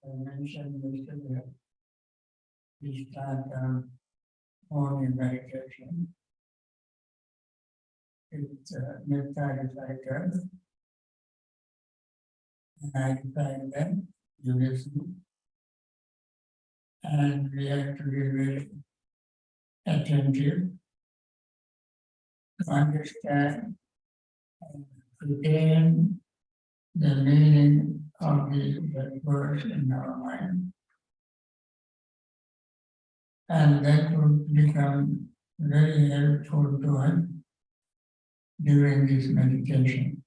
I mentioned yesterday, we start morning meditation. It's metta-recited, and I recite them, you listen, and we have to be very attentive to understand and retain the meaning of the words in our mind. And that would become very helpful to us during this meditation.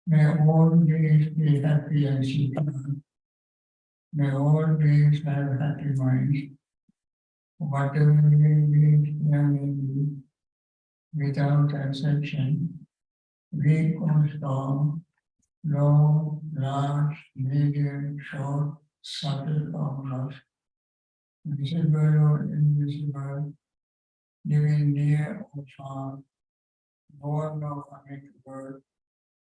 May all beings be happy and secure. May all beings have happy minds. Whatever beings there may be, without exception, weak or strong, low, large, medium, short, subtle or gross, visible or invisible, living near or far, born or coming to birth,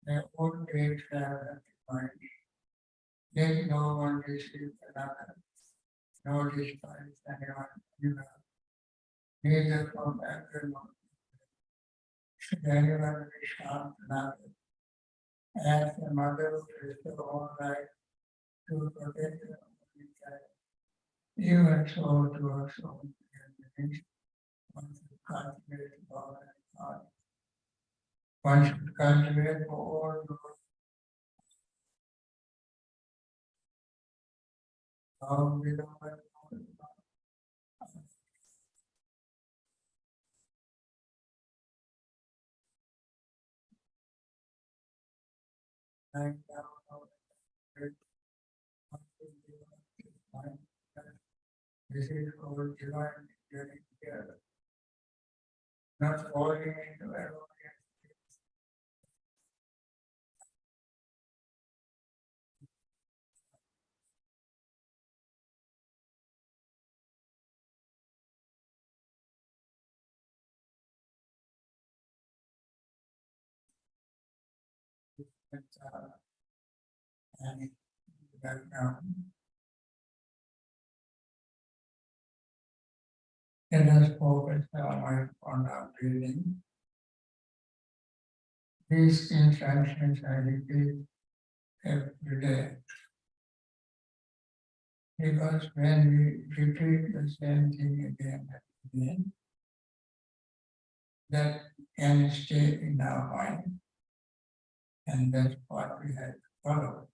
they all beings have happy minds. Let no one deceive another, nor despise anyone anywhere, neither from anger nor should anyone wish harm another. As the mother who is the whole life to protect her only child, even so to us own beings, one should cultivate Bhavana in heart. One should cultivate for all those who below and lying down or bed, one should be on his mind. This is called divine journey together, not falling into error. And background. Let us focus our mind on our breathing. These instructions I repeat every day. Because when we repeat the same thing again and again, that can stay in our mind. And that's what we have to follow.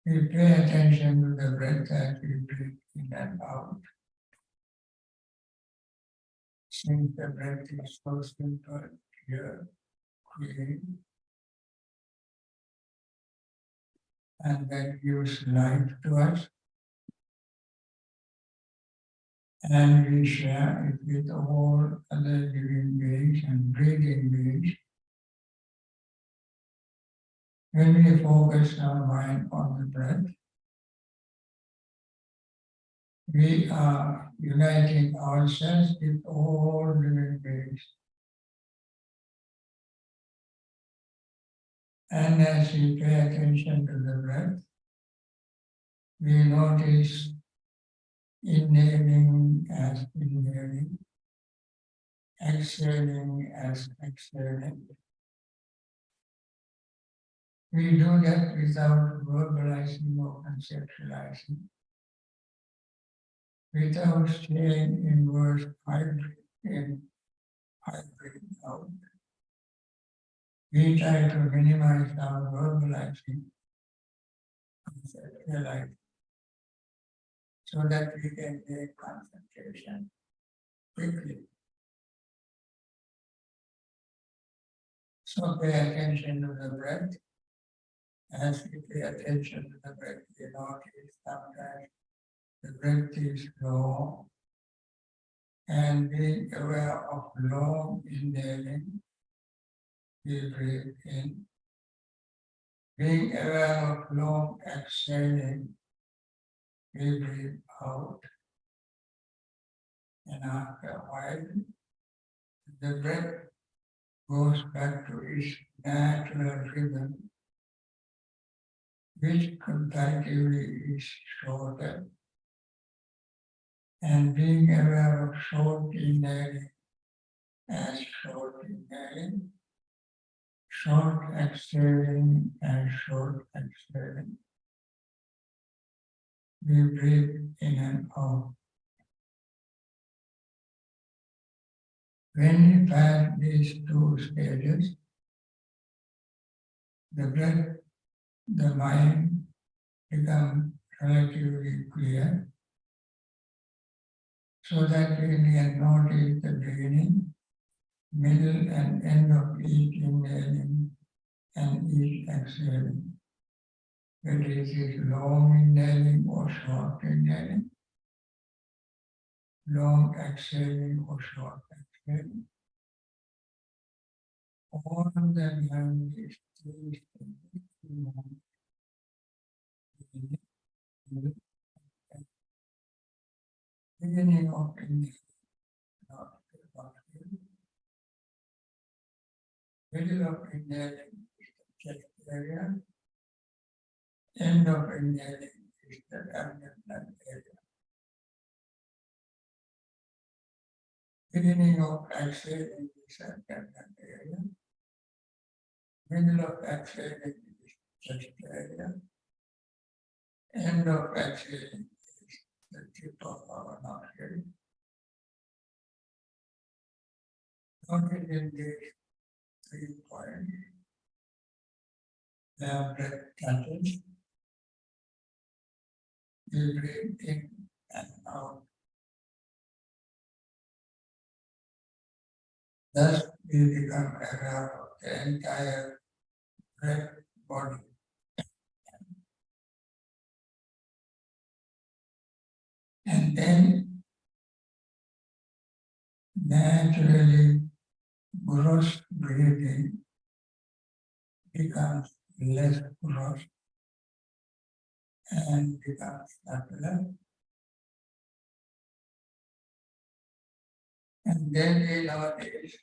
We pay attention to the breath that we breathe in and out. Since the breath is so simple, clear, clean, and that gives life to us, and we share it with all other living beings and breathing beings. When we focus our mind on the breath, we are uniting ourselves with all living beings. And as we pay attention to the breath, we notice inhaling as inhaling, exhaling as exhaling. We do that without verbalizing or conceptualizing, without saying in words, I breathe in, I breathe out. We try to minimize our verbalizing, conceptualizing, so that we can make concentration quickly. So pay attention to the breath. As we pay attention to the breath, we notice sometimes the breath is long, and being aware of long inhaling, we breathe in. Being aware of long exhaling, we breathe out. And after a while, the breath goes back to its natural rhythm, which comparatively is shorter. And being aware of short inhaling as short inhaling, short exhaling as short exhaling. We breathe in and out. When we pass these two stages, the breath, the mind become relatively clear, so that we can notice the beginning, middle and end of each inhaling and each exhaling. Whether it is long inhaling or short inhaling, long exhaling or short exhaling. All the mind is placed in the moment. Beginning of inhaling, not middle of inhaling is the chest area, end of inhaling is the abdominal area. Beginning of exhaling is the abdominal area, middle of exhaling is chest area, end of exhaling is the tip of our nostril. Noted in these 3 points, the breath touches, we breathe in and out. Thus, we become aware of the entire breath body. And then, naturally, gross breathing becomes less gross and becomes subtler. And then we notice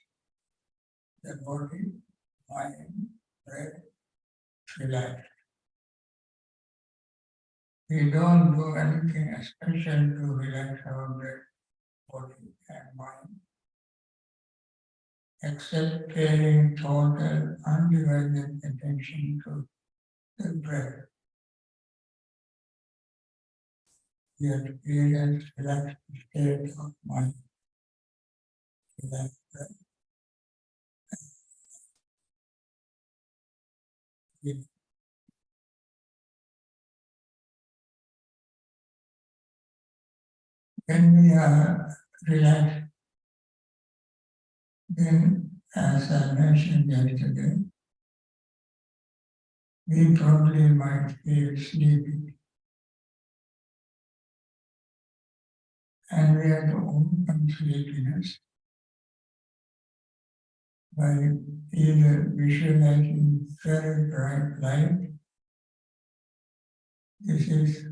the body, mind, breath, relax. We don't do anything special to relax our breath, body, and mind, except paying total, undivided attention to the breath. We experience relaxed state of mind, relaxed breath. When we are relaxed, then, as I mentioned yesterday, we probably might feel sleepy. And we have to overcome sleepiness by either visualizing very bright light. This is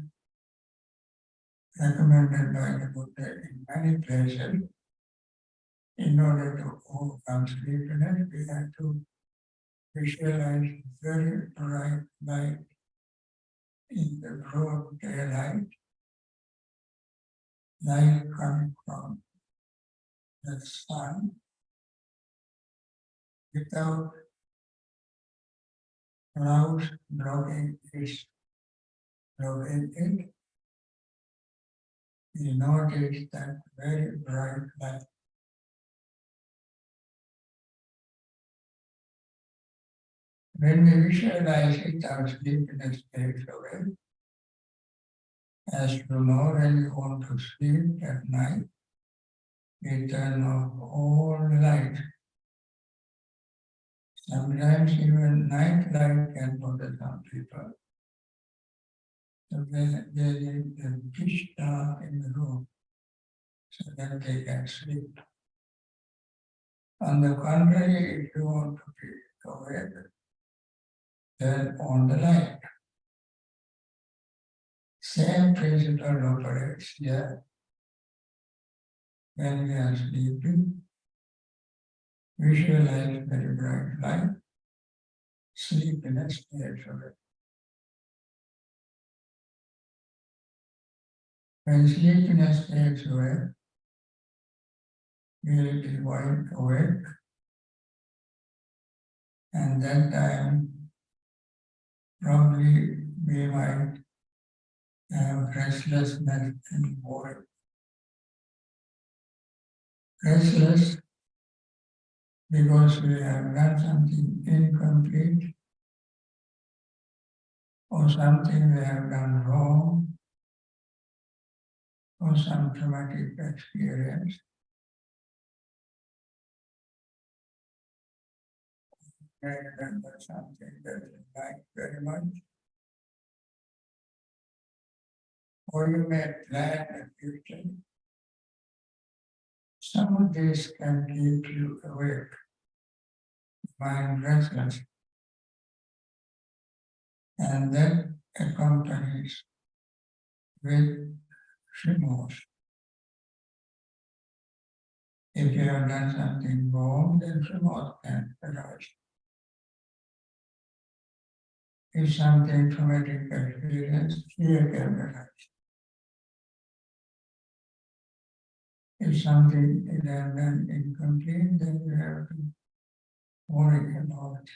recommended by the Buddha in many places. In order to overcome sleepiness, we have to visualize very bright light in the broad daylight, light coming from the sun without clouds blocking it. We notice that very bright light. When we visualize it, our sleepiness takes away. As you know, when you want to sleep at night, we turn off all the light. Sometimes even night light can bother some people. So they leave the pitch dark in the room so that they can sleep. On the contrary, if you want to be awake, turn on the light. Same principle operates here. When we are sleeping, visualize very bright light, sleepiness takes away. When sleepiness takes away, we will be wide awake, and that time probably we might have restlessness and worry. Restless because we have done something incomplete or something we have done wrong or some traumatic experience. I remember something that I like very much. Or you may plan a future. Some of this can keep you awake, mind restless, and that accompanies with remorse. If you have done something wrong, then remorse can arise. If something traumatic experience, fear can arise. If something is done incomplete, then you have to worry about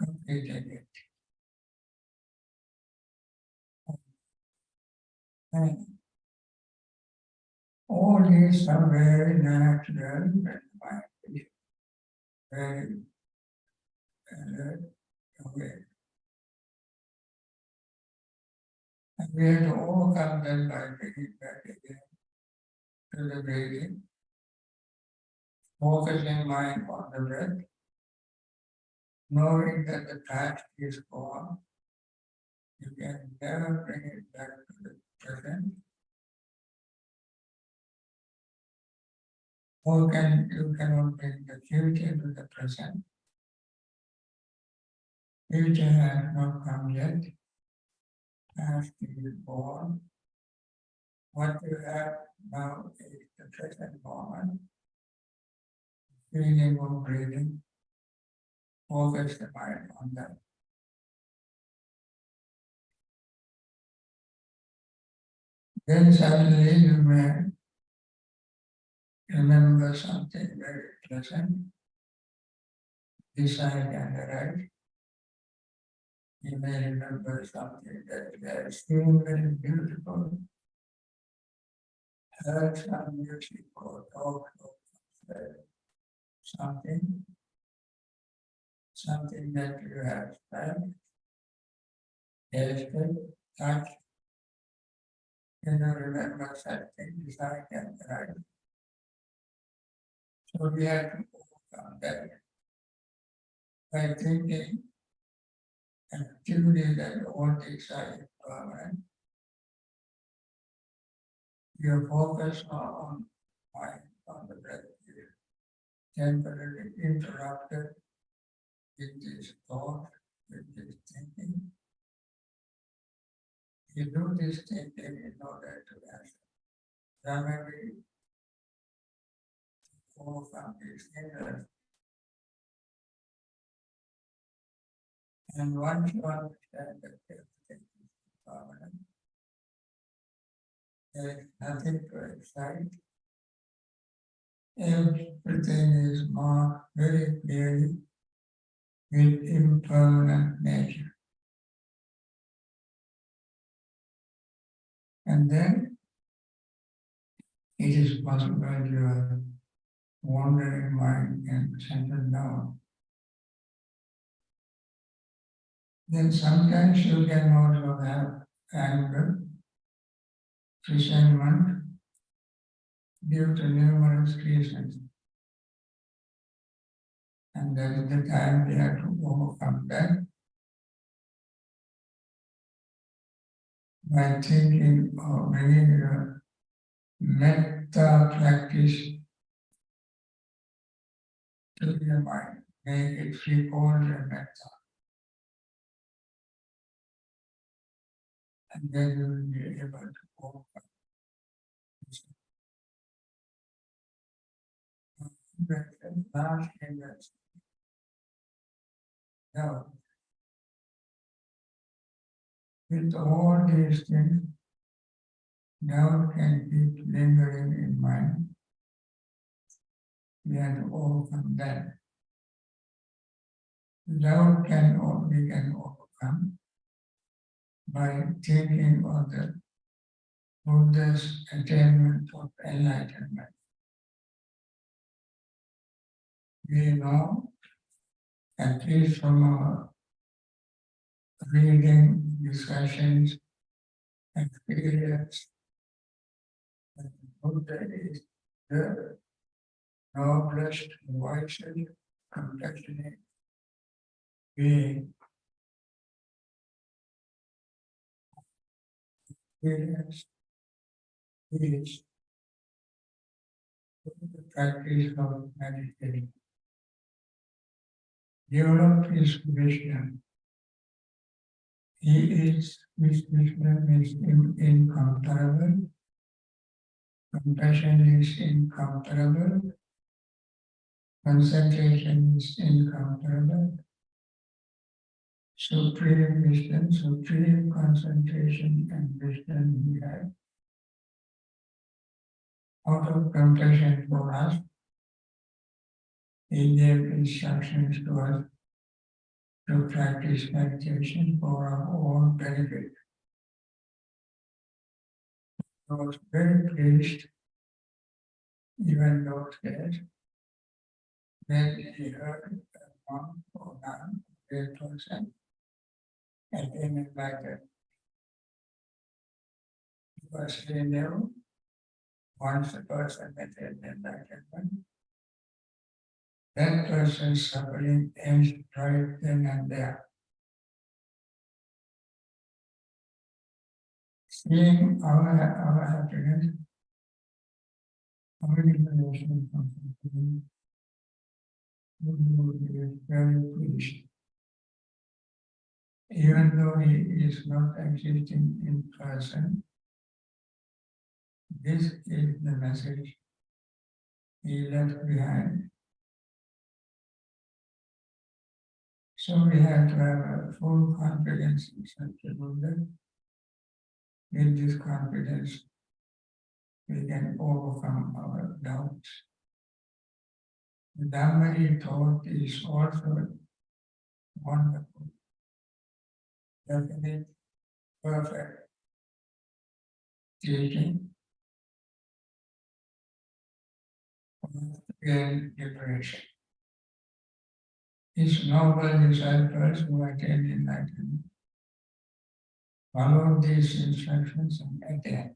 completing it. And all these are very natural and mind is very alert, aware. And we have to overcome them by bringing back again to the breathing, focusing mind on the breath, knowing that the past is gone. You can never bring it back to the present. Or you cannot bring the future to the present. Future has not come yet. Past is born. What you have now is the present moment. Feeling of breathing. Focus the mind on that. Then suddenly you may remember something very pleasant. Desire can arise. You may remember something that is still very beautiful. Heard some music or talk of something that you have felt, tasted, touched. You know, remember something desire can arise. So we have to overcome that by thinking activity that all these are impermanent. Your focus on mind, on the breath, is temporarily interrupted with this thought, with this thinking. You do this thinking in order to ask primarily overcome these hindrances. And once you understand that everything is permanent, There is nothing to excite. Everything is marked very clearly with impermanent nature. And then it is possible your wandering mind can settle down. Then sometimes you can also have anger, resentment due to numerous reasons. And that is the time we have to overcome that by thinking or bringing your metta practice to your mind. Make it frequent your metta. And then you will be able to overcome this. Last thing that's now, with all these things, doubt can keep lingering in mind. We have to overcome that. Doubt we can overcome by thinking of the Buddha's attainment of enlightenment. We know, at least from our reading, discussions, experience, that the Buddha is the noblest, wisest, compassionate being. Experience is the practice of meditation. Develop his wisdom. His wisdom is incomparable. Compassion is incomparable. Concentration is incomparable. Supreme wisdom, supreme concentration and wisdom he had. Out of compassion for us, he gave instructions to us to practice meditation for our own benefit. I was very pleased, even those days, when he heard a monk or nun, a person, attaining like that. Because he knew once a person attained enlightenment, that person's suffering ends right then and there. Seeing our happiness, our liberation from suffering, Buddha is very pleased. Even though he is not existing in person, this is the message he left behind. So we have to have a full confidence in such a Buddha. With this confidence, we can overcome our doubts. The Dhamma he taught is also wonderful, definite, perfect teaching for real liberation. His noble disciples who attained enlightenment followed these instructions and attained.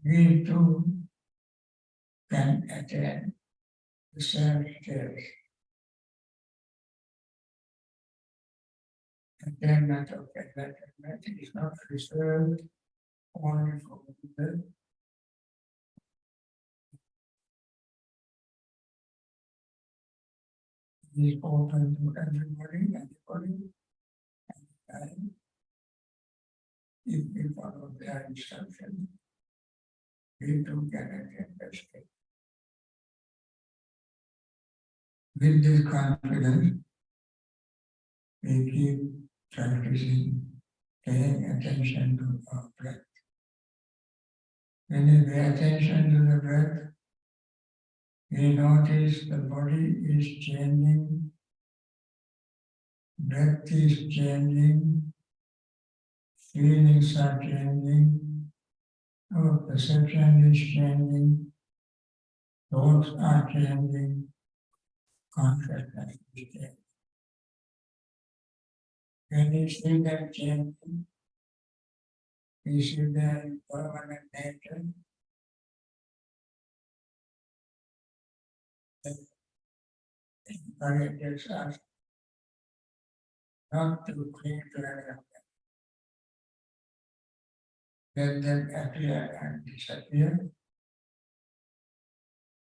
We too can attain the same stage. Attainment of enlightenment is not reserved only for Buddha. It is open to everybody, anytime, if we follow their instructions. We too can attain that state. With this confidence, we keep practicing, paying attention to our breath. When you pay attention to the breath, you notice the body is changing, breath is changing, feelings are changing, our perception is changing, thoughts are changing, consciousness is changing. When you see that changing, you see the permanent nature that encourages us not to cling to any of them. Let them appear and disappear.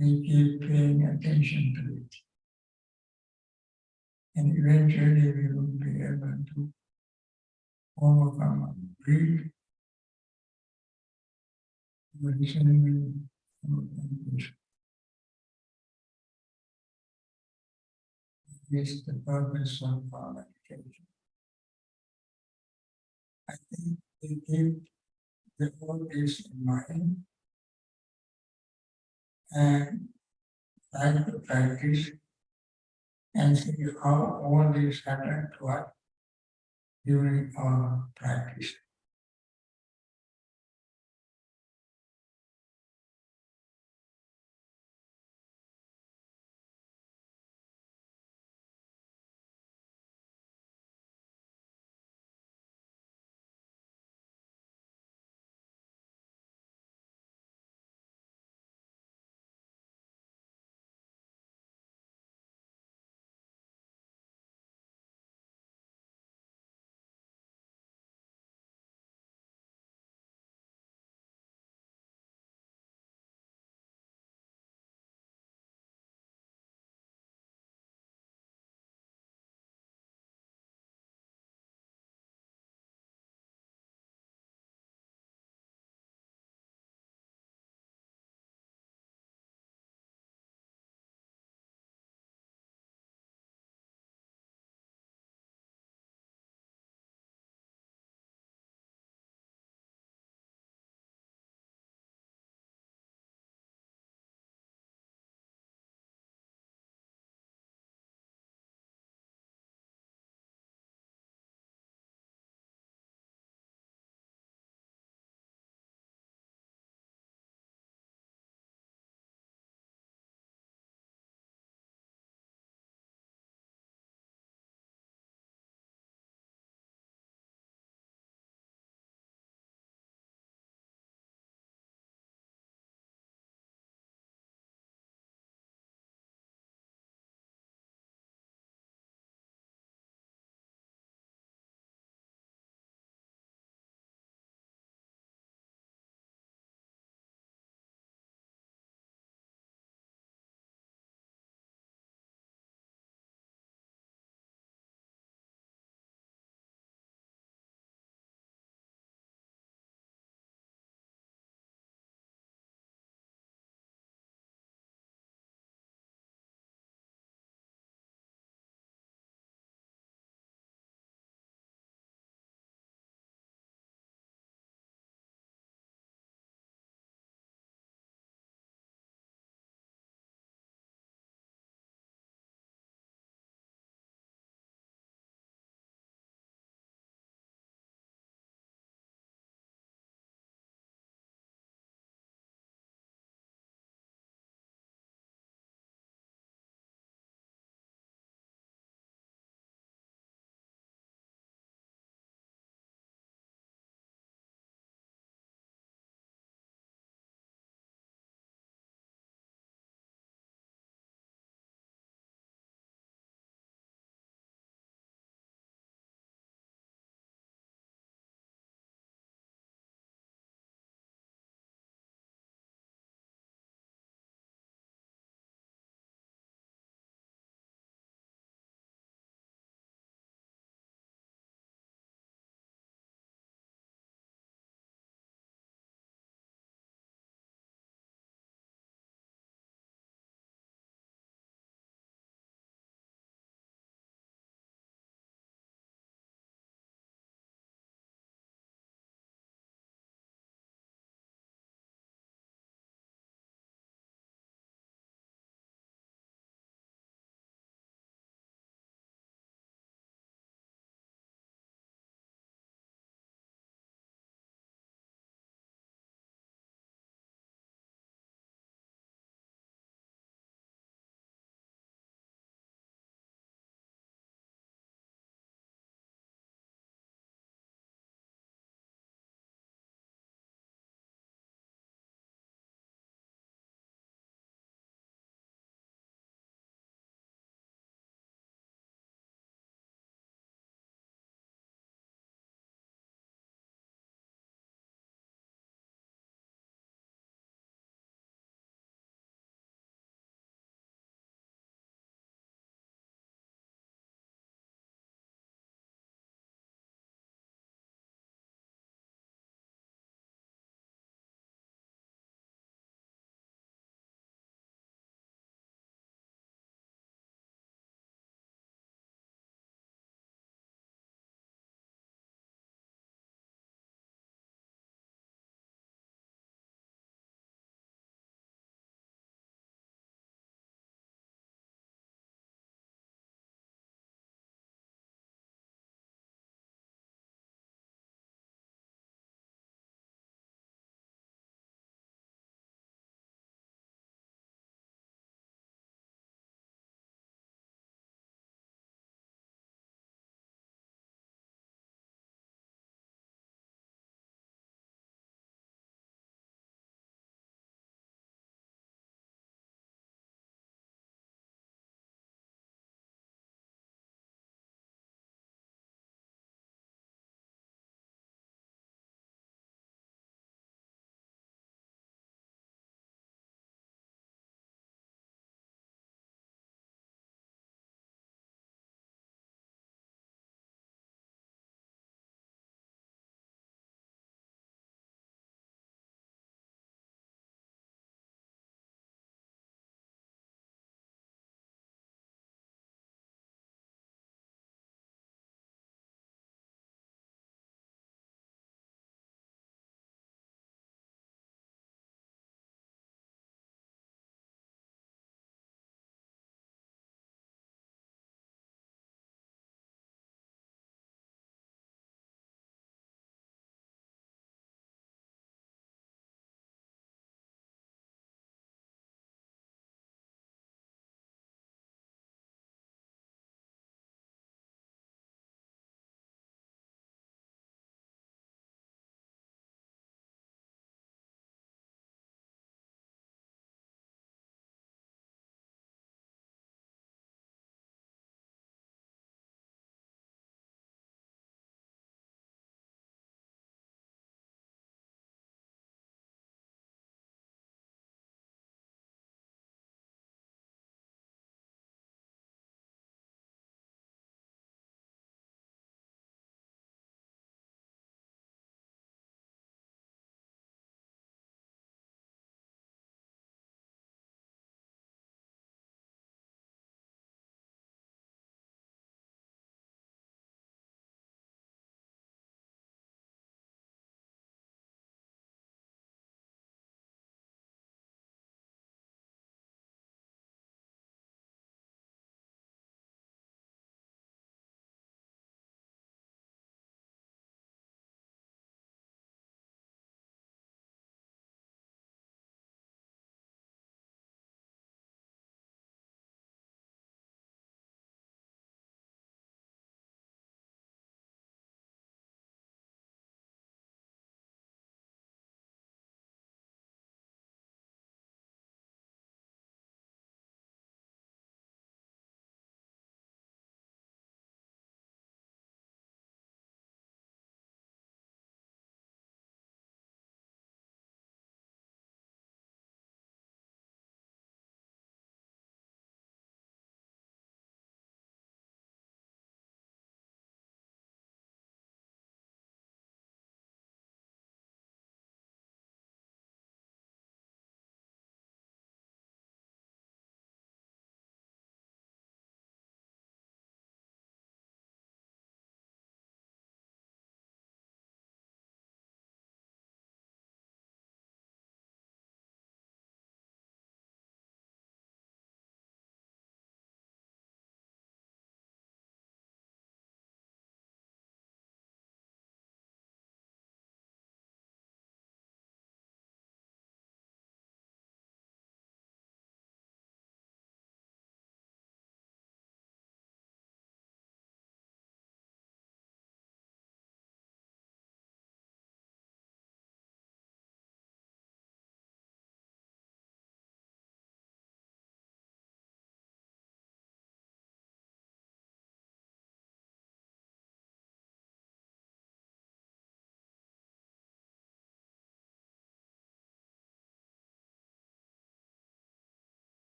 We keep paying attention to it. And eventually we will be able to overcome our greed, resentment, and ambition. This is the purpose of our meditation. I think we keep the whole this in mind and try to practice and see how all this happened to us during our practice.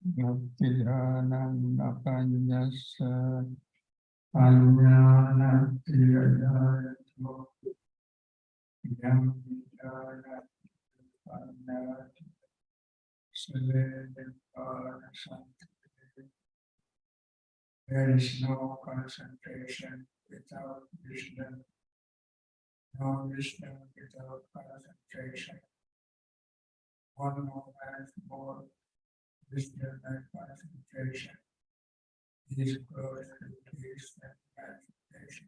Yatidhanandapanyasya Anyanatiyadayato Yam Vidyayatipanyati Siddhiparasanti. There is no concentration without wisdom, no wisdom without concentration. One who has more wisdom and concentration is close to peace and concentration.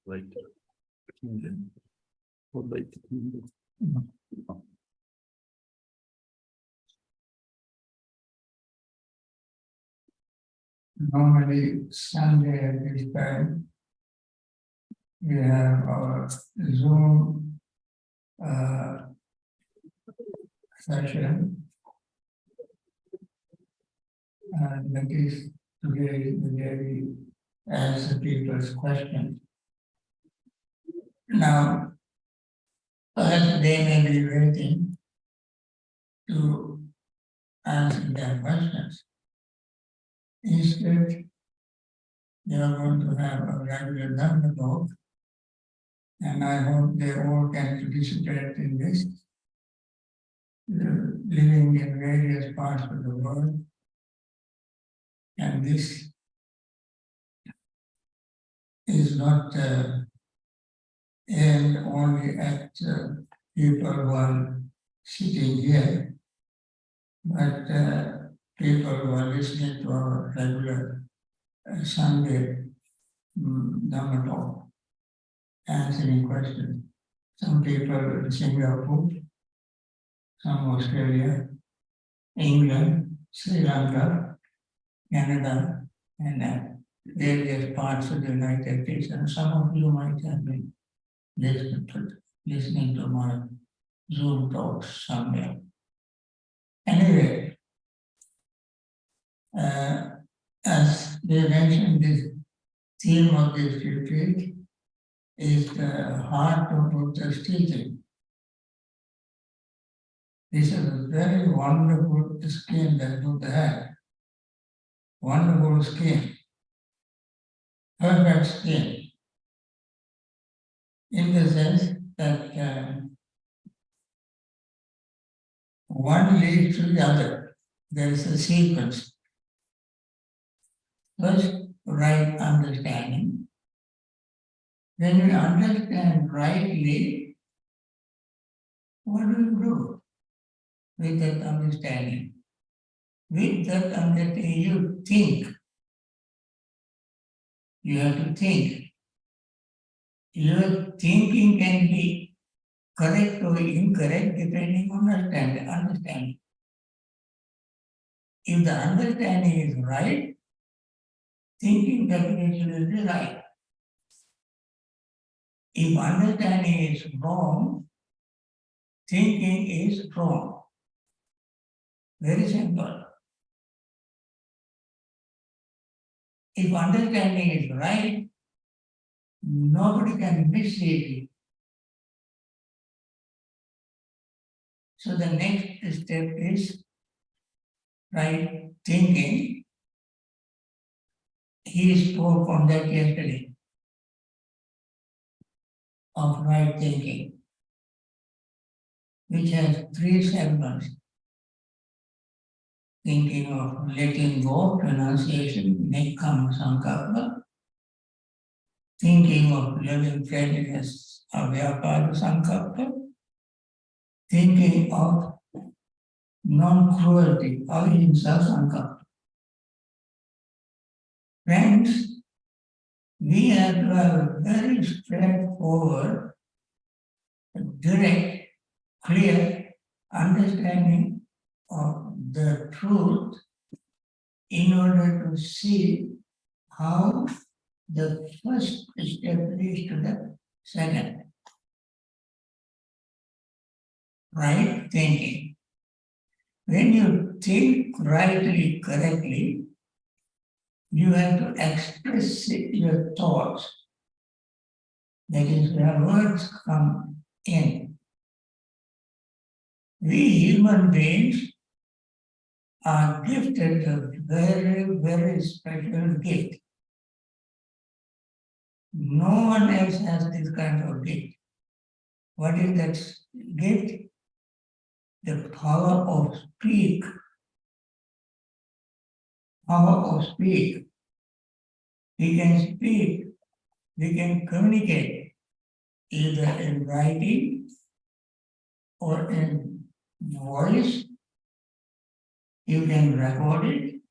Like kingdom. What like the kingdom? Normally, Sunday at this time, we have our Zoom session. And that is today the day we answer people's questions. Now, perhaps they may be waiting to answer their questions. Instead, they are going to have a regular Dhamma talk, and I hope they all can participate in this. Living in various parts of the world, and this is not aimed only at people who are sitting here, but people who are listening to our regular Sunday Dhamma talk, answering questions. Some people in Singapore, some Australia, England, Sri Lanka, Canada, and various parts of the United States. And some of you might have been listening to my Zoom talks somewhere. Anyway, as we mentioned, this theme of this retreat is the heart of Buddha's teaching. This is a very wonderful scheme that Buddha had. Wonderful scheme. Perfect scheme. In the sense that one leads to the other. There is a sequence. First, right understanding. When you understand rightly, what do you do with that understanding? With that understanding, you think. You have to think. Your thinking can be correct or incorrect depending on understanding. If the understanding is right, thinking definitely will be right. If understanding is wrong, thinking is wrong. Very simple. If understanding is right, nobody can mislead you. So the next step is right thinking. He spoke on that yesterday, of right thinking. which has three segments. Thinking of letting go, renunciation, nekkhamma sankalpa. Thinking of loving friendliness, avyapada sankalpa. Thinking of non-cruelty, ahimsa sankalpa. Friends, we have to have a very straightforward, direct, clear understanding of the truth in order to see how the first step leads to the second. Right thinking. When you think rightly, correctly, you have to express your thoughts. That is where words come in. We human beings are gifted a very, very special gift. No one else has this kind of gift. What is that gift? The power of speak. Power of speak. We can speak, we can communicate either in writing or in voice. You can record it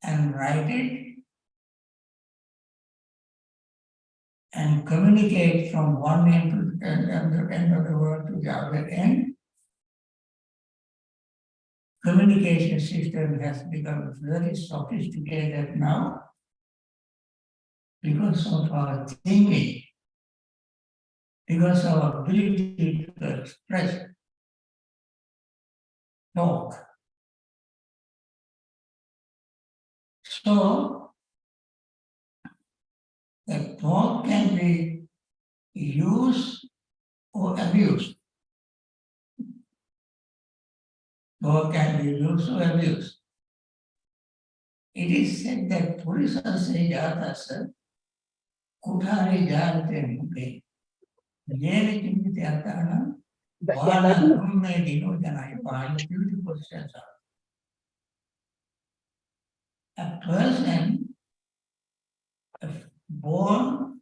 and write it and communicate from one end to the end of the world to the other end. Communication system has become very sophisticated now because of our thinking, because of our ability to express, talk. So, the talk can be used or abused. Talk can be used or abused. It is said that Purisa se jata sa kuthari jate mukhe. Yene kimite atana vana dhumme dino janai pahana. Beautiful sense. A person born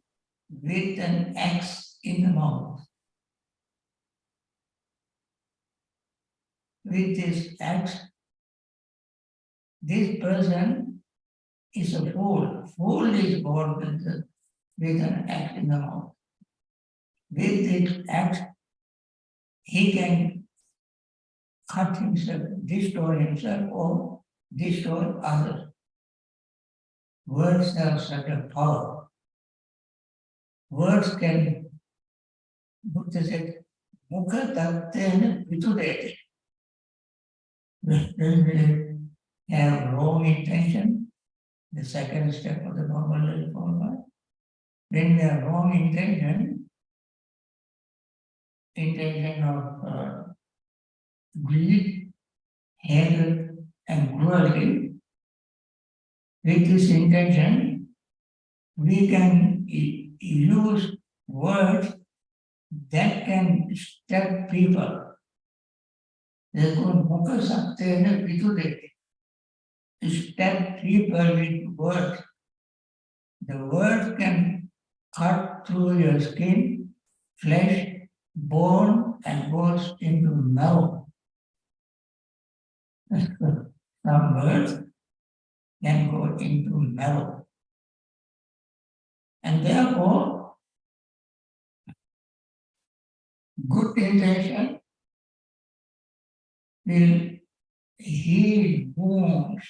with an axe in the mouth. With this axe, this person is a fool. Fool is born with an axe in the mouth. With this axe, he can cut himself, destroy himself, or destroy others. Words have such a power. Words can, Buddha said, mukha tattena vitudete. When we have wrong intention, the second step of the normal formula. When we have wrong intention of greed, hatred, and cruelty, with this intention, we can use words that can step people. Therefore, mukha sattena vitudete. Step people with words. The word can cut through your skin, flesh, bone, and goes into marrow. Some words can go into marrow. And therefore, good intention will heal wounds.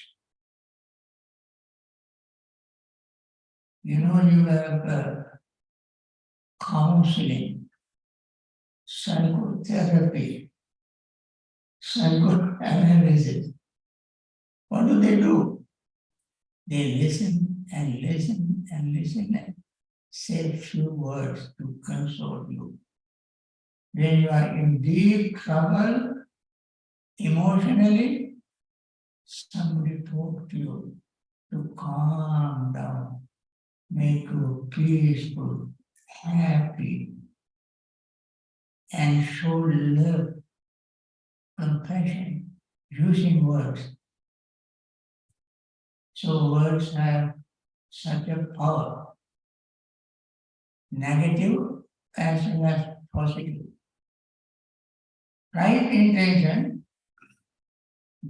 You have counseling, psychotherapy, psychoanalysis. What do? They listen and listen and listen and say few words to console you. When you are in deep trouble, emotionally, somebody talk to you to calm down, make you peaceful, happy. and show love, compassion, using words. So words have such a power, negative as well as positive. Right intention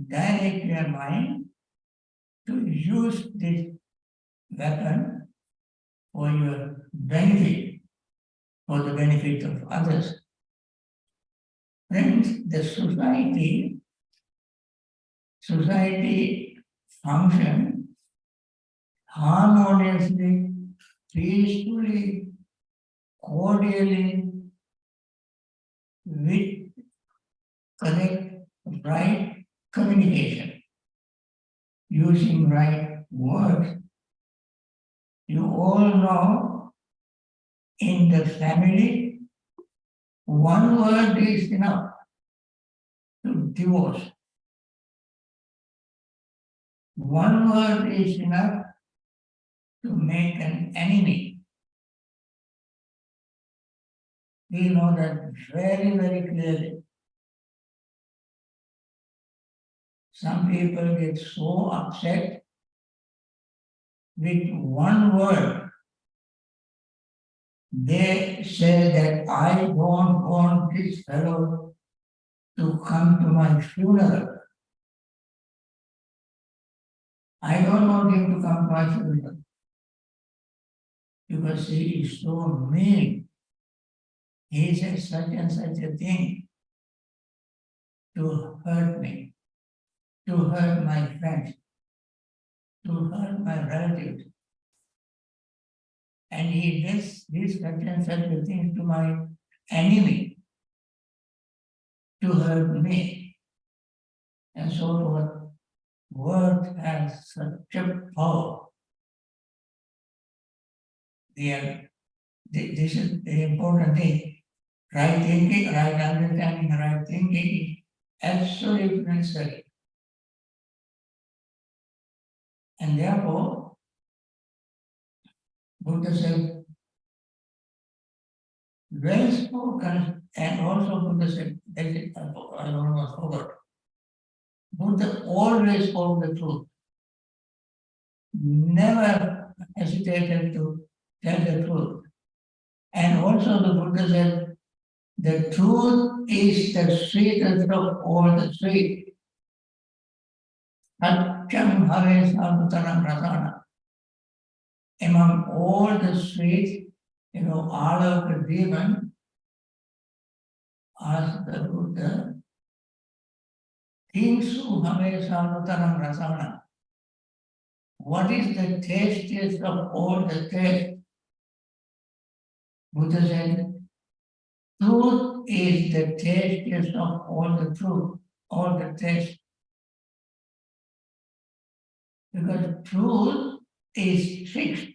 direct your mind to use this weapon for your benefit, for the benefit of others. Friends, the society function harmoniously, peacefully, cordially, with correct, right communication, using right words. You all know in the family, one word is enough to divorce. One word is enough to make an enemy. We know that very, very clearly. Some people get so upset with one word. They say that I don't want this fellow to come to my funeral. I don't want him to come to my funeral because he is so mean. He says such and such a thing to hurt me, to hurt my friends, to hurt my relatives. And he does this such and such a thing to my enemy, to hurt me, and so forth. Word has such a power. This is the important thing. Right thinking, right understanding, right thinking is absolutely necessary. And therefore, Buddha said, well spoken, and also Buddha said, I don't know, forgot. Buddha always spoke the truth, never hesitated to tell the truth. And also the Buddha said, the truth is the sweetest of all the sweet. Satyam bhave sarvataram rasana. Among all the sweets, all of the demon asked the Buddha, Kinsu bhave sarvataram rasana. What is the tastiest of all the taste? Buddha said, truth is the tastiest of all the truth, all the taste. Because truth is fixed.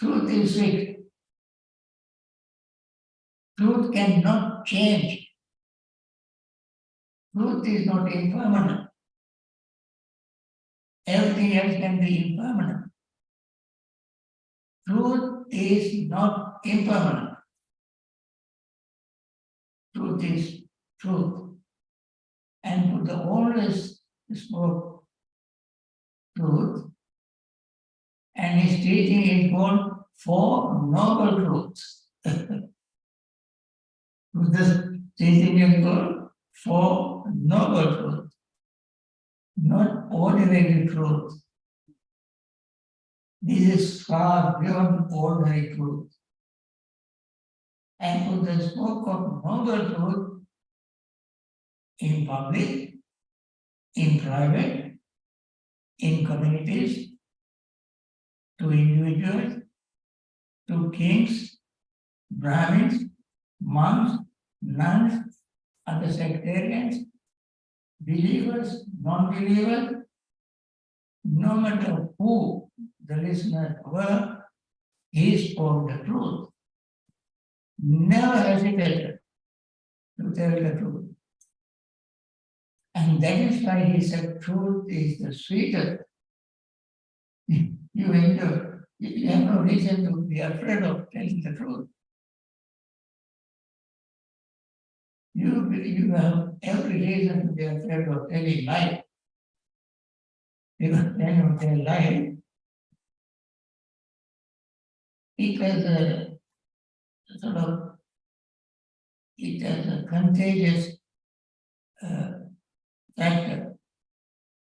Truth is fixed. Truth cannot change. Truth is not impermanent. Everything else can be impermanent. Truth is not impermanent. Truth is truth. And Buddha always spoke truth. And his teaching is called Four Noble Truths. Buddha's teaching is called Four Noble Truths, not ordinary truth. This is far beyond ordinary truth. And Buddha spoke of noble truth in public, in private, in communities, to individuals, to kings, Brahmins, monks, nuns, other sectarians, believers, non-believers, no matter who the listeners were, he spoke the truth. Never hesitated to tell the truth. And that is why he said truth is the sweetest. You have no reason to be afraid of telling the truth. you have every reason to be afraid of telling lie. Because when you tell lie, it has a sort of, it has a contagious factor.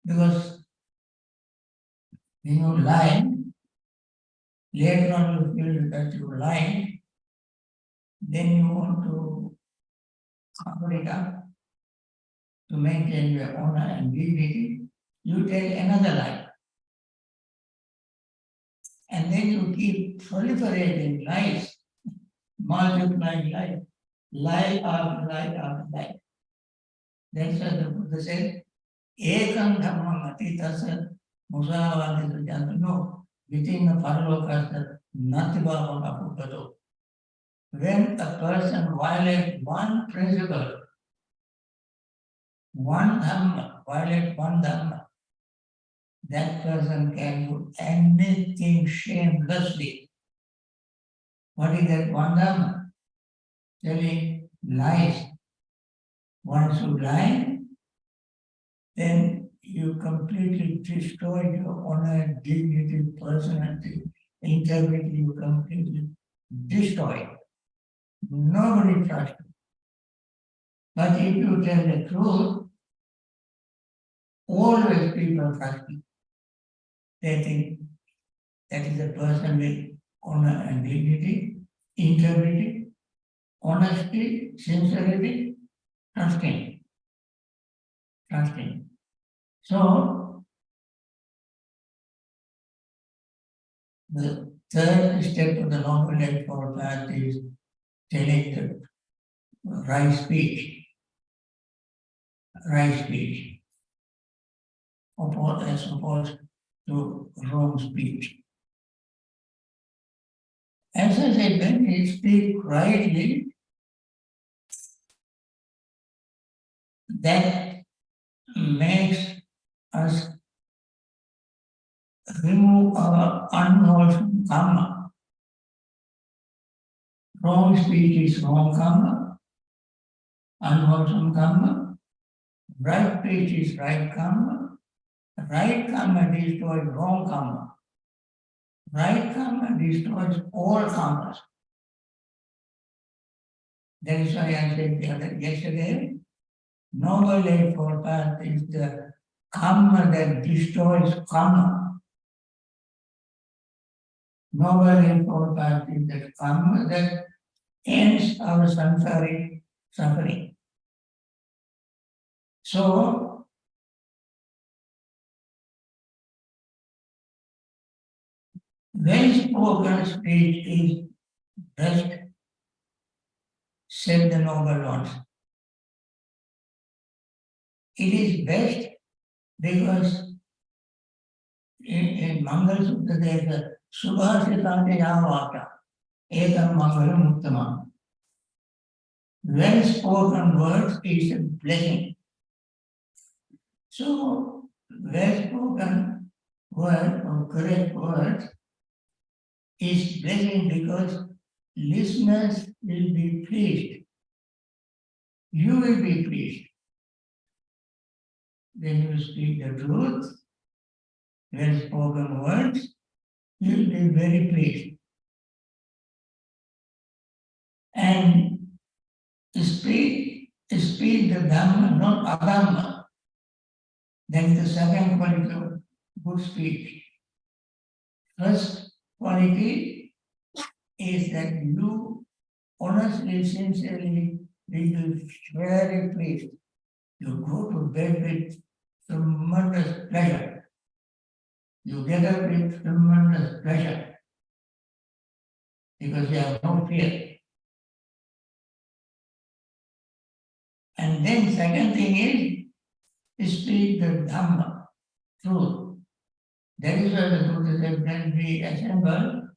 Because when you lie, later on you feel that you lie, then you want to cover it up to maintain your honor and dignity. You tell another lie. And then you keep proliferating lies, multiplying lies, lie after lie after lie. That's why the Buddha said, Ekam Dhammam Atitasa Musavadi Jantu. No, within the Paraloka, Natibha Apukado. When a person violates one principle, one Dhamma, violates one Dhamma, that person can do anything shamelessly. What is that one Dhamma? Telling lies. Once you lie, then you completely destroy your honor, dignity, personality, integrity, you completely destroy. Nobody trusts you. But if you tell the truth, always people trust you. They think that is a person with honor and dignity, integrity, honesty, sincerity, trusting. Trusting. So, the third step of the Noble Eightfold Path is telling the right speech, as opposed to wrong speech. As I said, when we speak rightly, that makes us remove our unwholesome karma. Wrong speech is wrong karma, unwholesome karma. Right speech is right karma. Right karma destroys wrong karma. Right karma destroys all karmas. That is why I said yesterday, Noble Eightfold Path is the karma that destroys karma. Noble Eightfold Path is the karma that ends our samsaric suffering. So, well-spoken speech is best, said the noble ones. It is best because in Mangal Sutta there is a Subhasitante Yavaka, Ekam Mangalam Uttamam. Well-spoken words is a blessing. So, well-spoken word or correct words is blessing because listeners will be pleased. You will be pleased. When you speak the truth, well-spoken words, you will be very pleased. And speak the Dhamma, not Adhamma. That is the second quality of good speech. First quality is that you honestly, sincerely will be very pleased. You go to bed with tremendous pleasure. You get up with tremendous pleasure because you have no fear. And then second thing is speak the Dhamma, truth. That is why the Buddha said when we assemble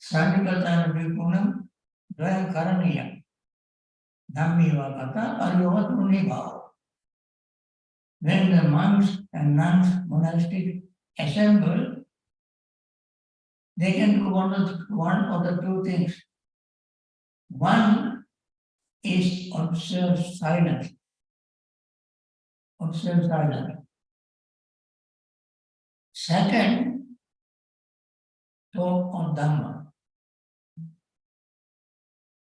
Sadhikatana Vipunam Dvayam Karaniya Dhammiva Kata Aryava Tunibhava. When the monks and nuns monastic assemble, they can do one of the two things. One is observe silence. Observe silence. Second, talk on Dhamma.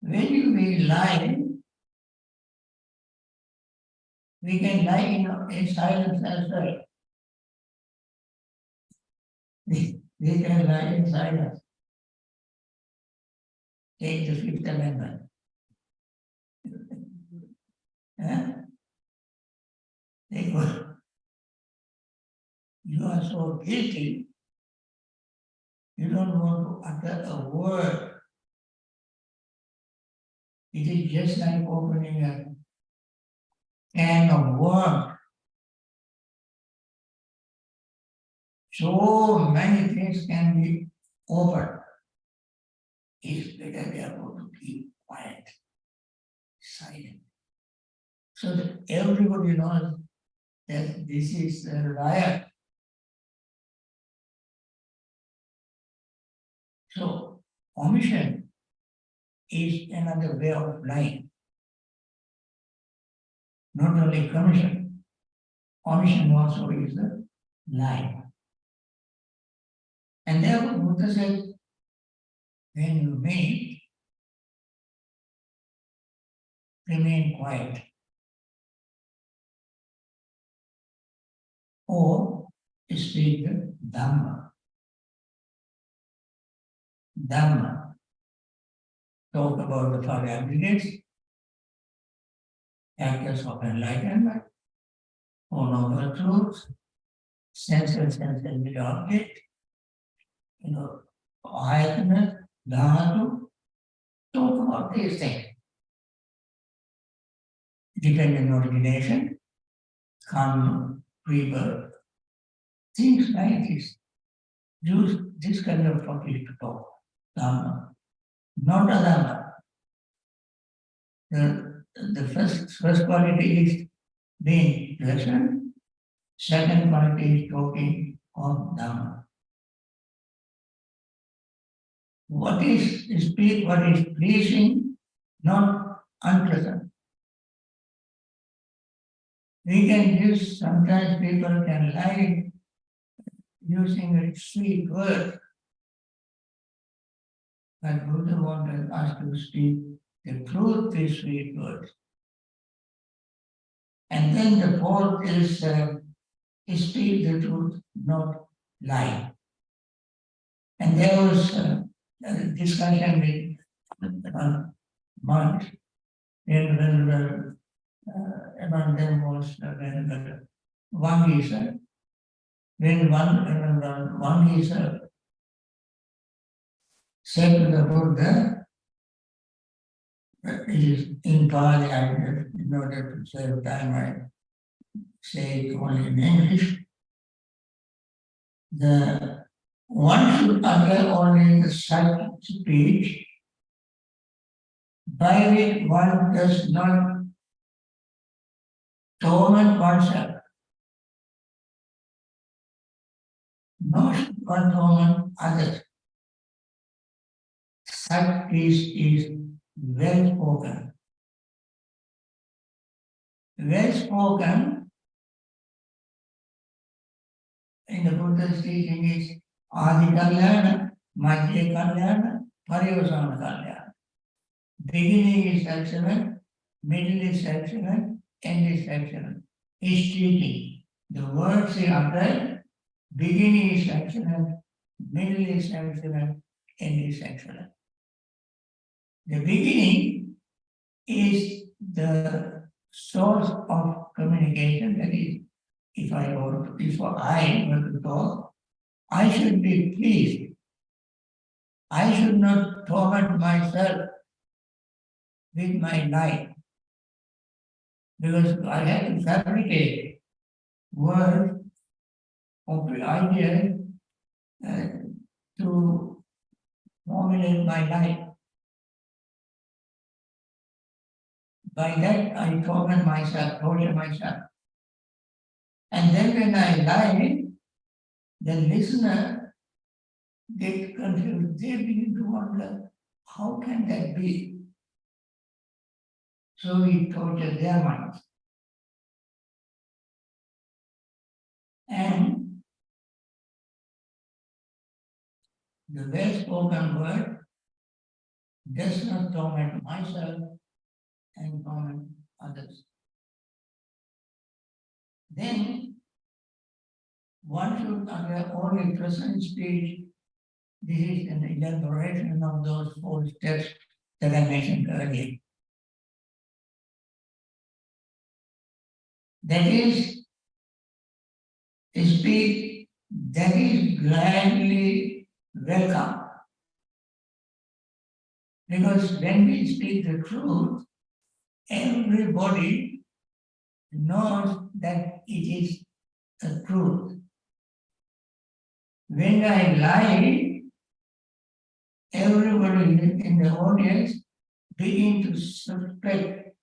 When we lie, we can lie in silence as well. We can lie in silence. Take the Fifth Amendment. They go, you are so guilty, you don't want to utter a word. It is just like opening a can of worms. So many things can be opened. It's better we are going to keep quiet, silent. So that everybody knows that this is a riot. So omission is another way of lying. Not only commission, omission also is a lie. And therefore Buddha said, when you meet, remain quiet. Or speak the Dhamma. Dhamma. Talk about the five aggregates, factors of enlightenment, Four Noble Truths, sense and sensible object, ayatana, dhatu, talk about these things. Dependent origination, karma, rebirth, things like this. Use this kind of topic to talk. Dhamma. Not a Dhamma. The first quality is being pleasant. Second quality is talking of Dhamma. What is speak, what is pleasing, not unpleasant. We can use, sometimes people can lie using a sweet word. But Buddha wanted us to speak the truth with sweet words. And then the fourth is speak the truth, not lie. And there was a discussion with monks, when among them was one geezer. When one geezer said to the Buddha, it is in Pali, in order to save time, I say it only in English. One should utter only the such speech by which one does not torment oneself, nor should one torment others. Such speech is well spoken. Well spoken in the Buddha's teaching is Adi Kalyana, Madhya Kalyana, Parivasana Kalyana. Beginning is excellent, middle is excellent, end is excellent. Is teaching. The words he uttered, beginning is excellent, middle is excellent, end is excellent. The beginning is the source of communication, that is, if I were to talk, I should be pleased. I should not torment myself with my life, because I have to fabricate words or ideas to formulate my life. By that, I torment myself, torture myself. And then when I lie, the listener gets confused. They begin to wonder, how can that be? So we torture their minds. And the well-spoken word does not torment myself and torment others. Then one should, under only present speech, this is an elaboration of those 4 steps that I mentioned earlier. That is, a speech that is gladly welcome. Because when we speak the truth, everybody knows that it is the truth. When I lie, everybody in the audience begin to suspect,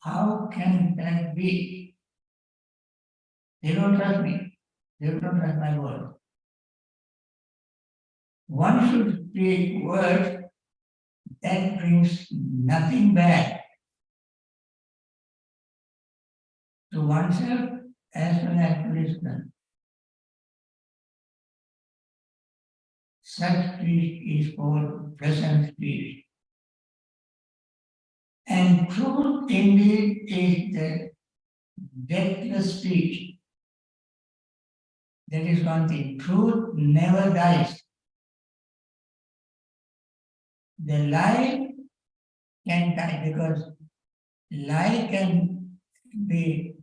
how can that be? They don't trust me. They don't trust my word. One should speak words that brings nothing bad to oneself as well as to listener. Such speech is called present speech. And truth indeed is the deathless speech. That is one thing. Truth never dies. The lie can die because lie can be,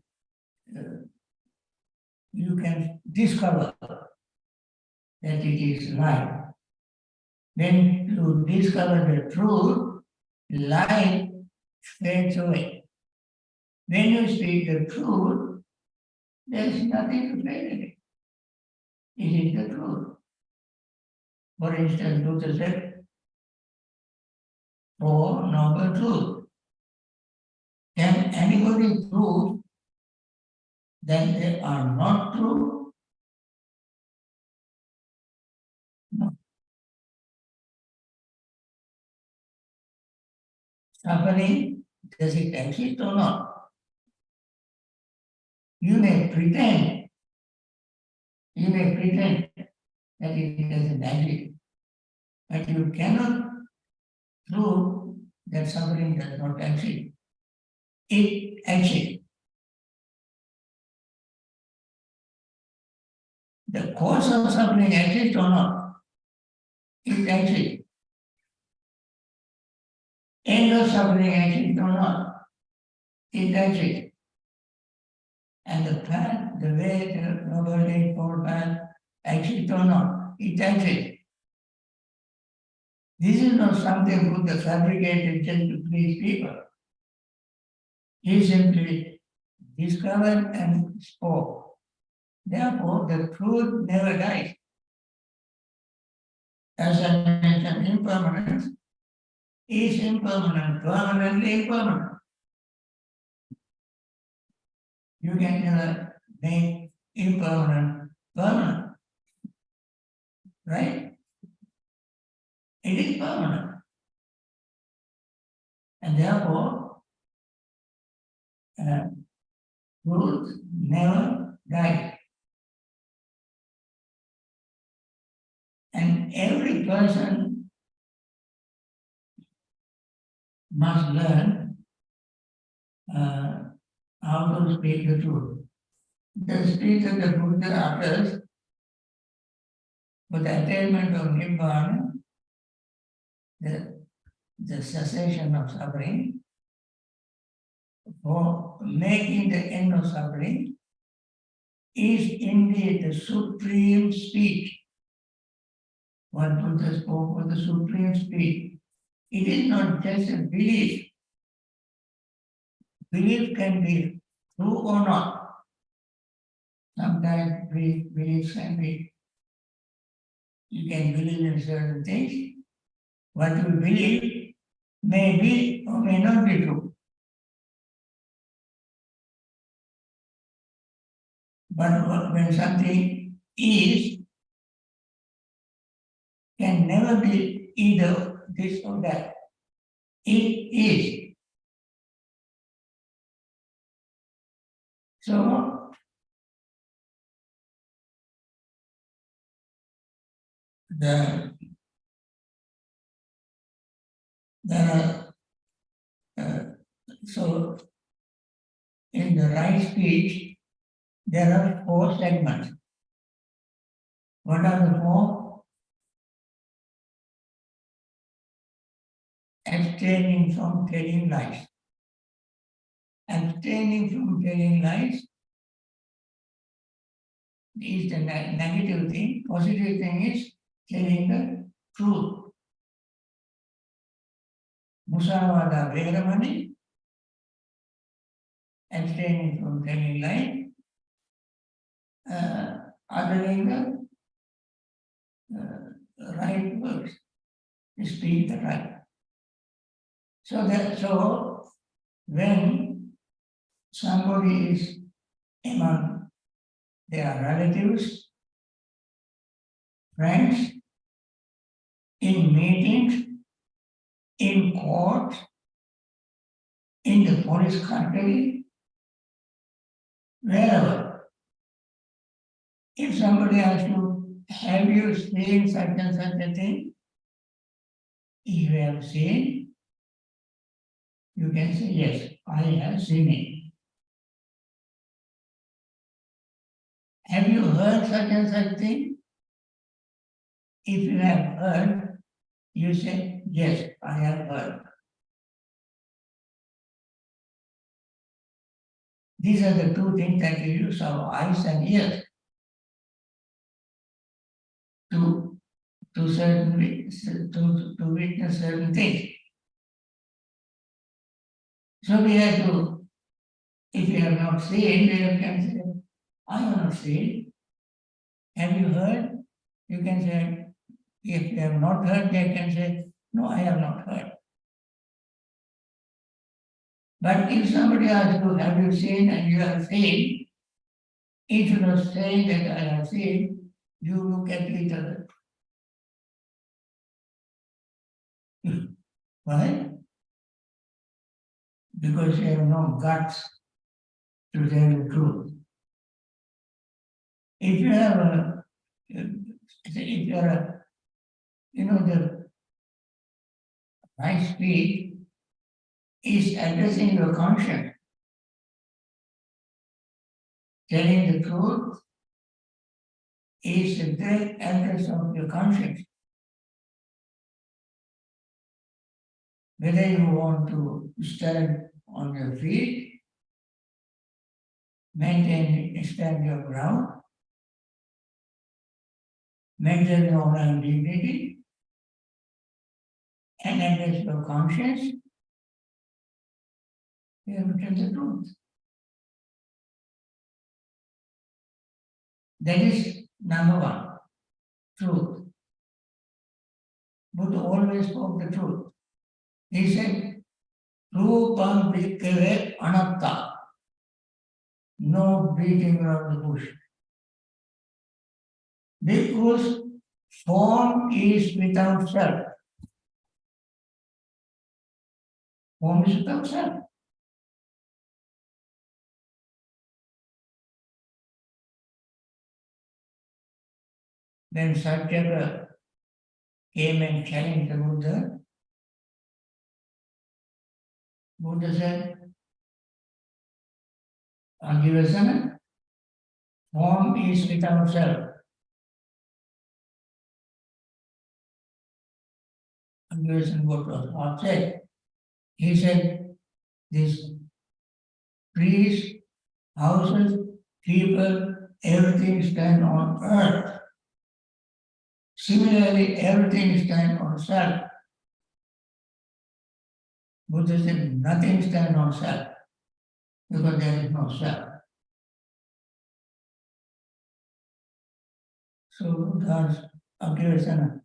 you can discover that it is lie. When you discover the truth, lie fades away. When you speak the truth, there is nothing to fade away. It is the truth. For instance, Luther said, Four Noble Truths. Can anybody prove that they are not true? No. Suffering, does it exist or not? You may pretend that it doesn't exist, but you cannot prove that suffering does not exist. It exists. The cause of suffering exists or not? It exists. End of suffering exists or not? It exists. And the path, the way, the noble eightfold path exists or not? It exists. This is not something Buddha fabricated just to please people. He simply discovered and spoke. Therefore, the truth never dies. As I mentioned, impermanence is impermanent, permanently impermanent. You can never make impermanent permanent. Right? It is permanent. And therefore, truth never dies. And every person must learn how to speak the truth. The speech that the Buddha utters for the attainment of Nibbana, the cessation of suffering, for making the end of suffering, is indeed the supreme speech. What Buddha spoke was the supreme speech. It is not just a belief. Belief can be true or not. Sometimes beliefs can be, you can believe in certain things. What you believe may be or may not be true. But when something is, can never be either this or that. It is. So, there are, so in the right speech, there are 4 segments. What are the 4? Abstaining from telling lies. Abstaining from telling lies is the negative thing. Positive thing is telling the truth. Musavada Veramani, abstaining from telling lies, uttering the right words, speak the right. So when somebody is among their relatives, friends, in meetings, in court, in the police custody, wherever, if somebody asks you, have you seen such and such a thing? If you have seen, you can say, yes, I have seen it. Have you heard such and such thing? If you have heard, you say, yes, I have heard. These are the 2 things that we use our eyes and ears to witness certain things. So we have to, if you have not seen, you can say, I have not seen. Have you heard? You can say, if you have not heard, they can say, no, I have not heard. But if somebody asks you, have you seen, and you have seen, instead of saying that I have seen, you look at each other. Why? Because you have no guts to tell the truth. If you have the right speech is addressing your conscience, telling the truth is the direct address of your conscience. Whether you want to stand on your feet, stand your ground, maintain your own dignity, and address your conscience, you have to tell the truth. That is number 1, truth. Buddha always spoke the truth. He said, Rupam Bhikkhave Anatta. No beating around the bush. Because form is without self. Form is without self. When Satyaka came and challenged the Buddha, Buddha said, Agivasana, form is without self. Agivasana what was not said. He said, these trees, houses, people, everything stand on earth. Similarly, everything stands on self. Buddha said nothing stands on self because there is no self. So Buddha's observation,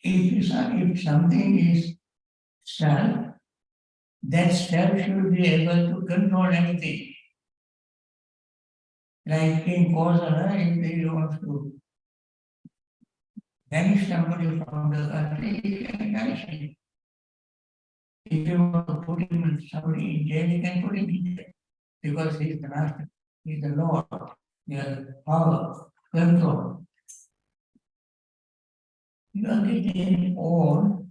if something is self, that self should be able to control anything. Like in Kosala, if he wants to banish somebody from the country, he can banish him. If you want to put him in somebody in jail, you can put him in jail. Because he is the master, he is the Lord, he has power, control. You are getting all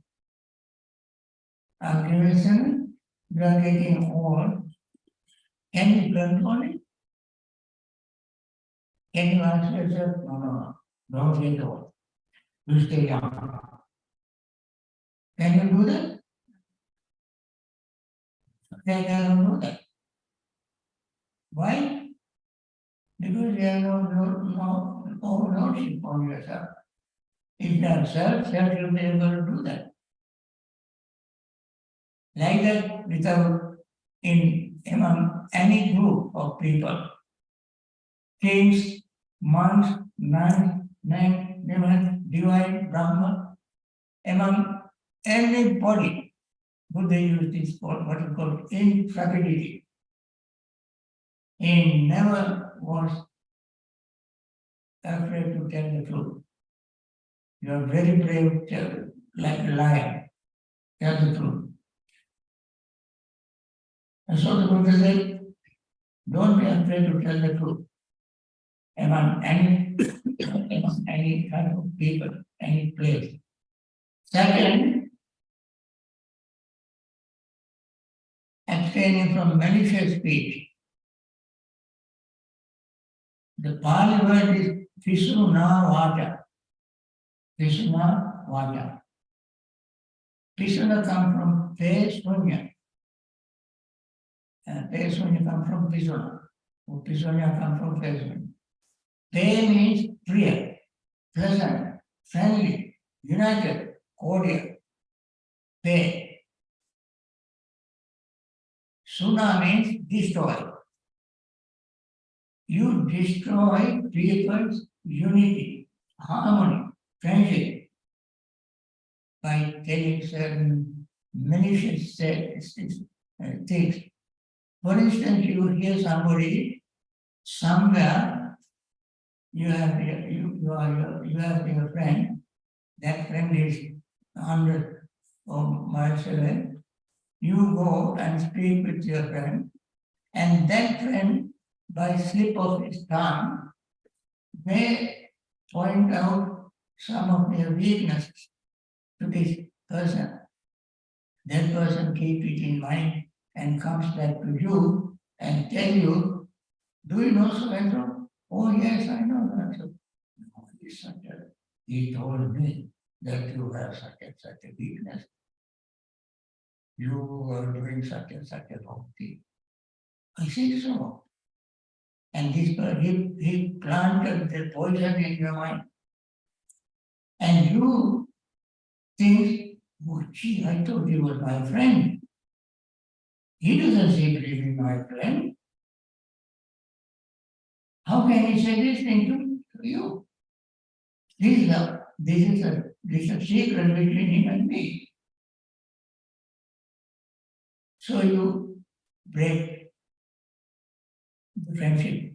aggravation, you are getting all. Can you control it? Can you ask yourself, no, don't get old. You stay young. Can you do that? They cannot do that. Why? Because they have no ownership on yourself. If you have self will be able to do that. Like that, without among any group of people, kings, monks, nuns, men, women, divine, Brahma, among everybody, Buddha used this for what is called intrepidity. He never was afraid to tell the truth. You are very brave, like a lion, tell the truth. And so the Buddha said, don't be afraid to tell the truth among any kind of people, any place. Second, abstaining from malicious speech. The Pali word is Pisuna Vata. Pisuna Vata. Pisuna comes from Pesunya. Pesunya comes from Pisuna. Pisunya comes from Pesunya. Pe means priya, pleasant, friendly, united, cordial. Pe. Suna means destroy. You destroy people's unity, harmony, friendship by telling certain malicious things. For instance, you hear somebody somewhere, you have your friend, that friend is 100 miles away. You go and speak with your friend, and that friend, by slip of his tongue, may point out some of their weaknesses to this person. That person keeps it in mind and comes back to you and tell you, do you know so and so? Oh yes, I know that. No, he told me that you have such and such a weakness. You are doing such and such a wrong thing. I said so. And this he planted the poison in your mind. And you think, oh gee, I thought he was my friend. He doesn't seem to be my friend. How can he say this thing to you? This is a secret between him and me. So you break the friendship.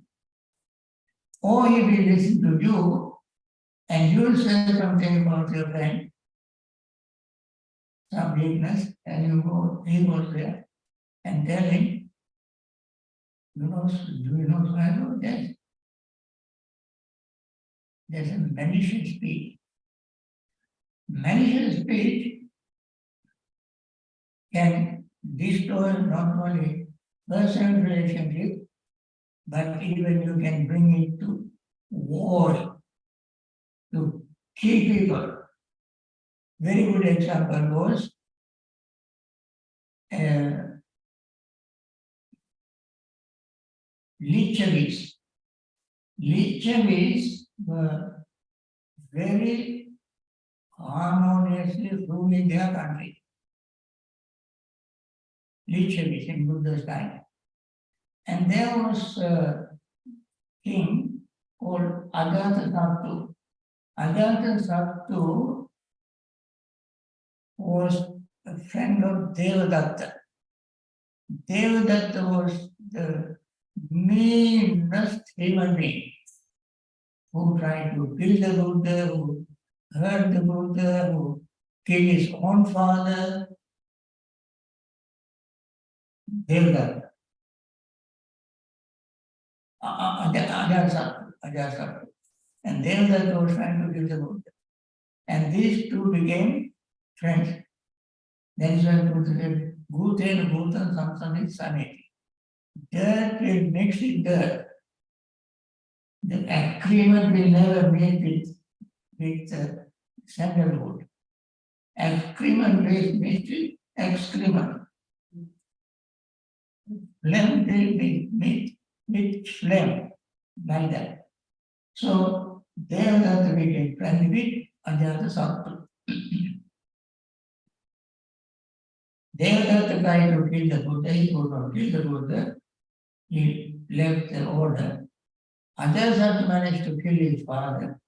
Or he will listen to you and you will say something about your friend, some weakness, and he goes there and tell him, do you know so and so? Yes. There's a malicious speech. Malicious speech can destroy not only personal relationship, but even you can bring it to war, to kill people. Very good example was Lichavis. Lichavis were very harmoniously ruling their country. Lichavis in Buddha's time. And there was a king called Ajatasattu. Ajatasattu was a friend of Devadatta. Devadatta was the meanest human being who tried to kill the Buddha, who hurt the Buddha, who killed his own father. Devda, Ajasa. And Devda was trying to kill the Buddha. And these two became friends. Then is when Buddha said, Bhutan Bhutan Samsani Saniti. Dirt will mix with dirt. The agreement will never meet with sandalwood. Excrement will mix with excrement. Flame will be meet with flame, like that. So there that we get friend with Ajata Sattu. There that tried to kill the Buddha, he could not kill the Buddha, he left the order. Ajata managed to kill his father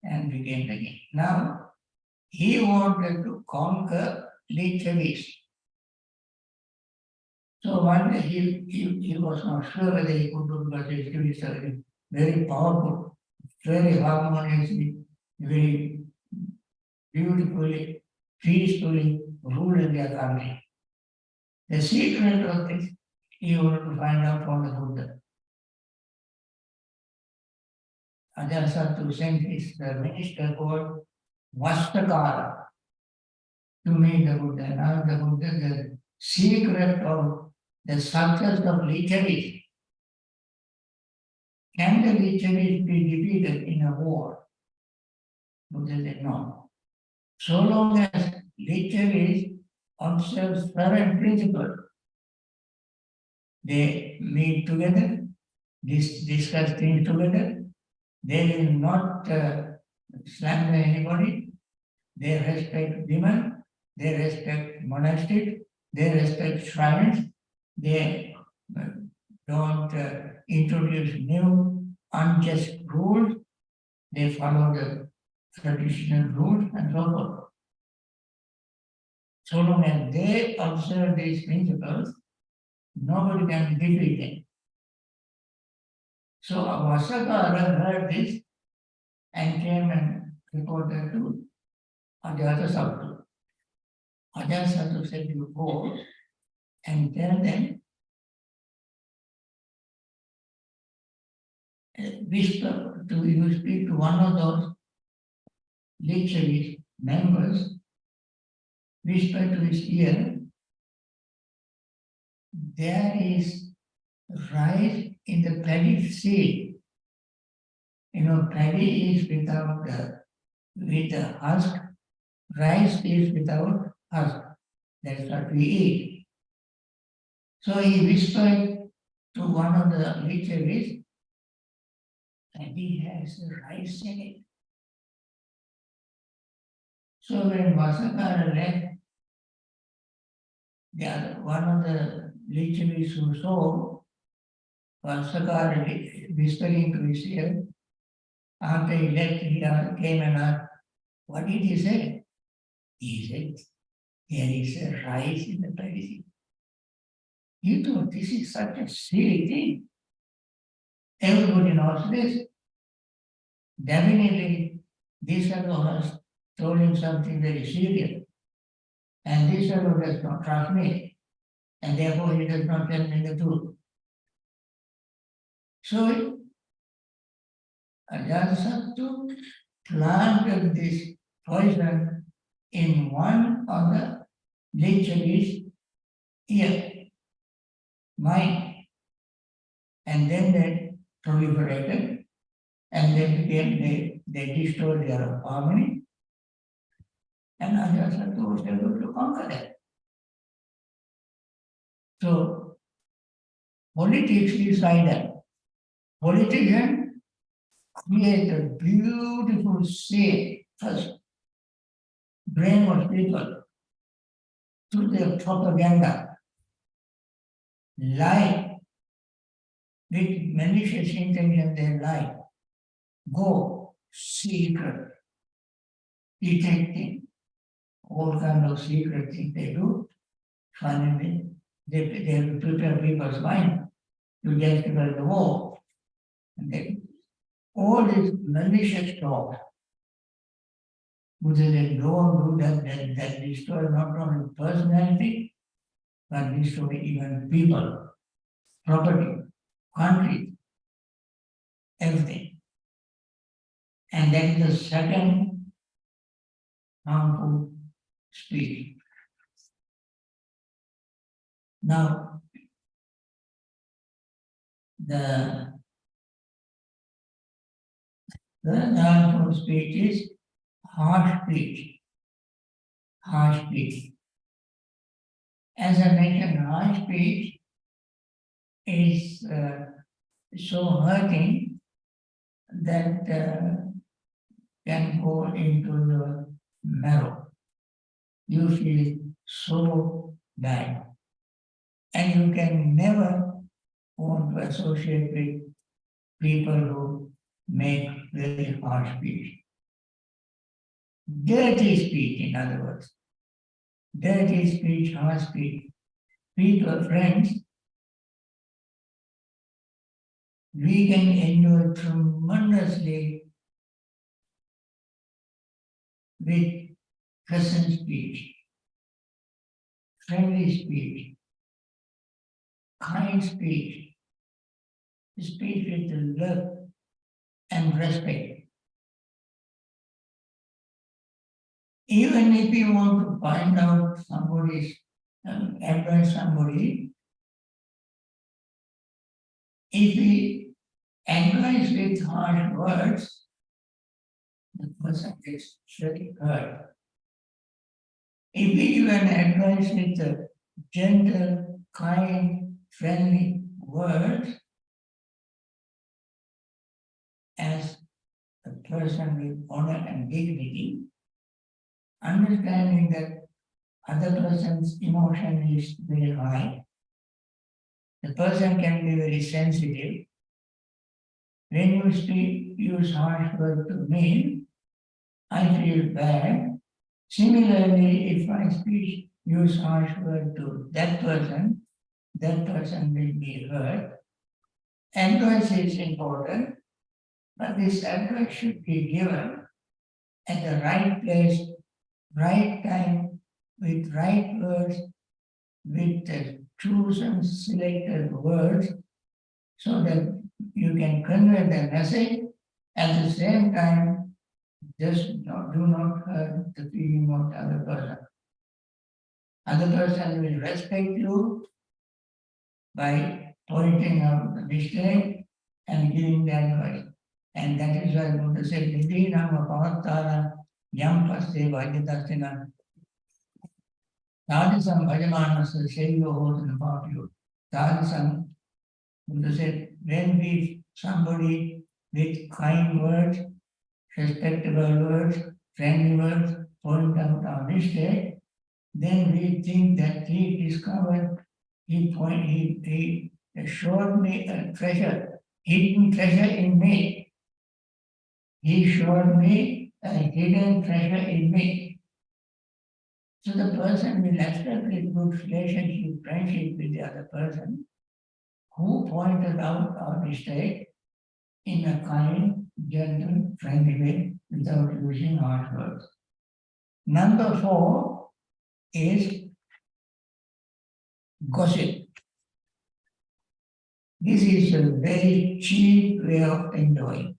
and became the king. Now, he wanted to conquer Lichavis. So one day he was not sure whether he could do, but Lichavis are very powerful, very harmoniously, very beautifully, peacefully ruled their country. The secret of this he wanted to find out from the Buddha. Ajahnsattu sent his minister called Vastakara to meet the Buddha. Now the Buddha, the secret of the success of Lichavis. Can the Lichavis be defeated in a war? Buddha said no. So long as Lichavis observes current principle, they meet together, discuss things together, they will not slander anybody, they respect women, they respect monastic, they respect shrines, they don't introduce new unjust rules, they follow the traditional rules and so forth. So long as they observe these principles, nobody can defeat them. So Vasakara heard this and came and reported to Ajatasattu. Ajatasattu said, you go and tell them, whisper to you speak to one of those Lichavis members, whisper to his ear, there is rice in the paddy seed. You know, paddy is without with the husk, rice is without husk. That's what we eat. So he whispered to one of the Lichavis, paddy has rice in it. So when Vasakara left, one of the Lichavis who saw Vasakara whispering to his ear, after he left, he came and asked, what did he say? He said, there is a rice in the paddy. You thought this is such a silly thing. Everybody knows this. Definitely, this fellow has told him something very serious. And this fellow does not trust me. And therefore, he does not tell me the truth. So, Ajatasattu planted this poison in one of the Lichavis' ear, mind. And then they proliferated and they destroyed their harmony. And Ajatasattu was able to conquer that. So, politics is like that. Politicians create a beautiful scene first, brainwash people through their propaganda, lie with malicious intention, they lie, go secret, detecting, all kind of secret things they do. Finally, they prepare people's mind to justify the war. And then all this malicious talk, Buddha said, don't do that destroy not only personality, but destroy even people, property, country, everything. And that is the second harmful speech. Now, the harmful speech is harsh speech. Harsh speech. As I mentioned, harsh speech is so hurting that can go into your marrow. You feel so bad. And you can never want to associate with people who make very harsh speech. Dirty speech, in other words. Dirty speech, harsh speech. People, friends, we can enjoy tremendously with pleasant speech, friendly speech, kind speech, speech with love and respect. Even if you want to find out somebody's, advise somebody, if we advise with harsh words, the person gets very hurt. If we give an advice with gentle, kind, friendly words, as a person with honor and dignity, understanding that other person's emotion is very high, the person can be very sensitive. When you use harsh words to me, I feel bad. Similarly, if I use harsh words to that person will be hurt. Advice is important, but this advice should be given at the right place, right time, with right words, with chosen selected words, so that you can convey the message. At the same time, just do not hurt the feeling of the other person. Other person will respect you by pointing out the mistake and giving the advice. And that is why Buddha said, Nidhinam Pavatara Yam Paste Vajidasina Tadisam Bhajamanasa Seyo Hotan Bhavyo. Tadisam, Buddha said, when we somebody with kind words, respectable words, friendly words, point out our mistake, then we think that he discovered, he showed me a treasure, hidden treasure in me. He showed me a hidden treasure in me. So the person will establish good relationship, friendship with the other person who pointed out our mistake in a kind, gentle, friendly way without using harsh words. Number 4 is gossip. This is a very cheap way of enjoying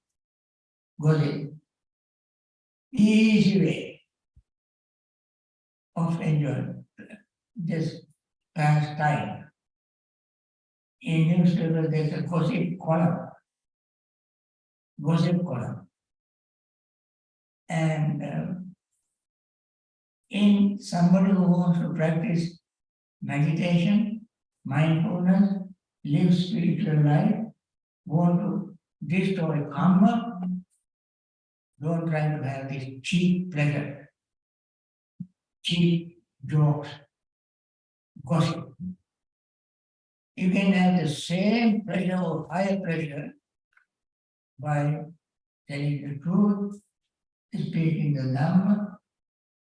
gossip. Easy way of enjoying. Just pass time. In newspaper, there's a gossip column. Gossip column. And in somebody who wants to practice meditation, mindfulness, live spiritual life, want to destroy karma, don't try to have this cheap pleasure, cheap jokes, gossip. You can have the same pleasure or higher pleasure by telling the truth, speaking the Dhamma,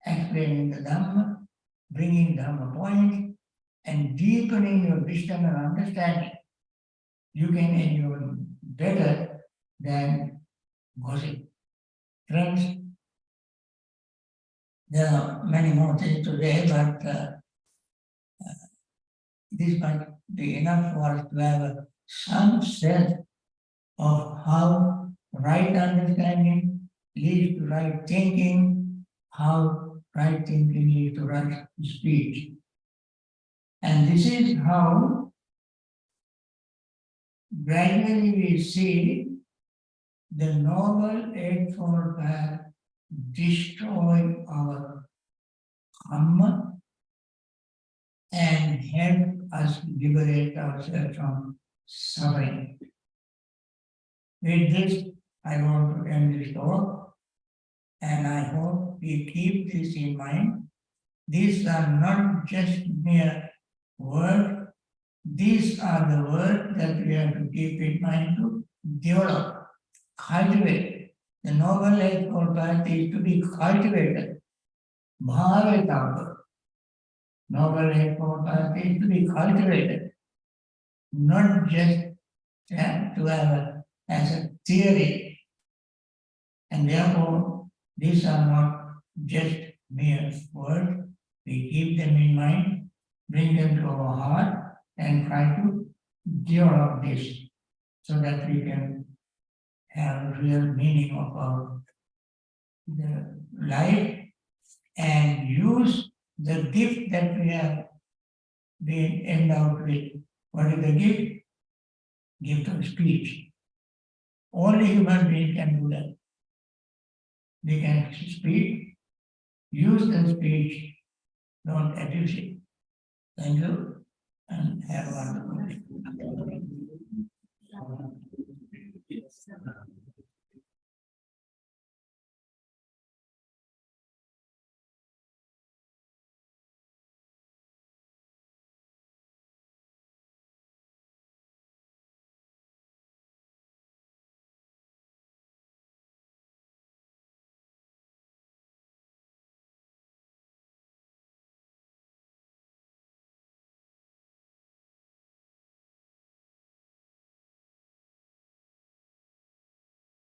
explaining the Dhamma, bringing Dhamma point, and deepening your wisdom and understanding. You can enjoy better than gossip. Friends, there are many more things today, but this might be enough for us to have some sense of how right understanding leads to right thinking, how right thinking leads to right speech. And this is how gradually we see the Noble Eightfold Path destroy our karma and help us liberate ourselves from suffering. With this, I want to end this talk, and I hope we keep this in mind. These are not just mere words, these are the words that we have to keep in mind to develop, cultivate. The Noble Eightfold Path is to be cultivated. Bhavana. Noble Eightfold Path is to be cultivated, not just to have as a theory. And therefore, these are not just mere words. We keep them in mind, bring them to our heart, and try to develop this so that we can have real meaning of our the life and use the gift that we have been endowed with. What is the gift? Gift of speech. Only human beings can do that. They can speak, use the speech, don't abuse it. Thank you, and have a wonderful day.